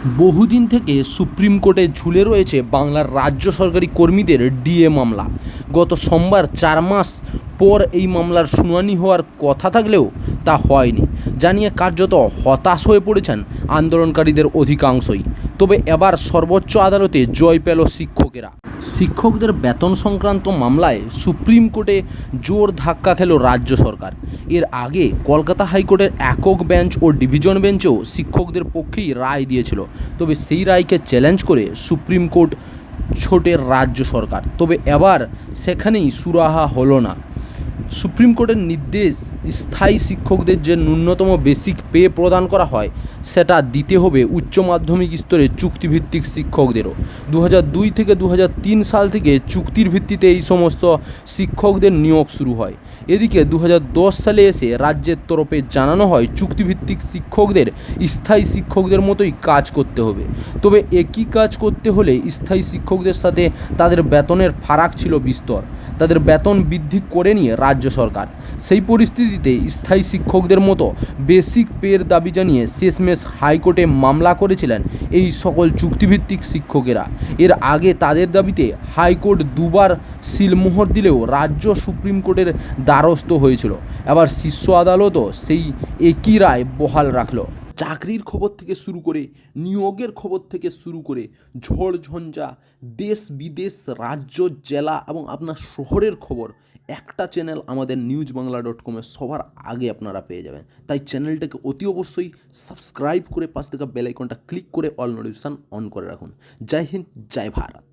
বহুদিন থেকে সুপ্রিম কোর্টে ঝুলে রয়েছে বাংলার রাজ্য সরকারি কর্মীদের ডিএ মামলা। গত সোমবার 4 মাস পর এই মামলার শুনানি হওয়ার কথা থাকলেও তা হয়নি, জানিয়ে কার্যত হতাশ হয়ে পড়েছেন আন্দোলনকারীদের অধিকাংশই। তবে এবার সর্বোচ্চ আদালতে জয় পেল শিক্ষকেরা। শিক্ষকদের বেতন সংক্রান্ত মামলায় সুপ্রিম কোর্টে জোর ধাক্কা খেল রাজ্য সরকার। এর আগে কলকাতা হাইকোর্টের একক বেঞ্চ ও ডিভিশন বেঞ্চেও শিক্ষকদের পক্ষেই রায় দিয়েছিল। তবে সেই রায়কে চ্যালেঞ্জ করে সুপ্রিম কোর্ট ছোটে রাজ্য সরকার। তবে এবার সেখানেই সুরাহা হলো না। সুপ্রিম কোর্টের নির্দেশ, স্থায়ী শিক্ষকদের যে ন্যূনতম বেসিক পে প্রদান করা হয় সেটা দিতে হবে উচ্চ মাধ্যমিক স্তরে চুক্তিভিত্তিক শিক্ষকদেরও। 2002 থেকে 2003 সাল থেকে চুক্তির ভিত্তিতে এই সমস্ত শিক্ষকদের নিয়োগ শুরু হয়। এদিকে 2010 সালে এসে রাজ্যের তরফে জানানো হয় চুক্তিভিত্তিক শিক্ষকদের স্থায়ী শিক্ষকদের মতোই কাজ করতে হবে। তবে একই কাজ করতে হলে স্থায়ী শিক্ষকদের সাথে তাদের বেতনের ফারাক ছিল বিস্তর। তাদের বেতন বৃদ্ধি করে নিয়ে রাজ্য সরকার সেই পরিস্থিতিতে স্থায়ী শিক্ষকদের মতো বেসিক পের দাবি জানিয়ে শেষমেশ হাইকোর্টে মামলা করেছিলেন এই সকল চুক্তিভিত্তিক শিক্ষকেরা। এর আগে তাদের দাবিতে হাইকোর্ট দুবার সিলমোহর দিলেও রাজ্য সুপ্রিম কোর্টের দ্বারস্থ হয়েছিল। এবার শীর্ষ আদালতও সেই একই রায় বহাল রাখল। চাকরির খবর থেকে শুরু করে নিয়োগের খবর থেকে শুরু করে ঝড় ঝঞ্ঝা, দেশ বিদেশ, রাজ্য, জেলা এবং আপনার শহরের খবর একটা চ্যানেল আমাদের newsbangla.com-এ সবার আগে আপনারা পেয়ে যাবেন। তাই চ্যানেলটাকে অতি অবশ্যই সাবস্ক্রাইব করে পাশ থেকে বেল আইকনটা ক্লিক করে অল নোটিফিকেশন অন করে রাখুন। জয় হিন্দ, জয় ভারত।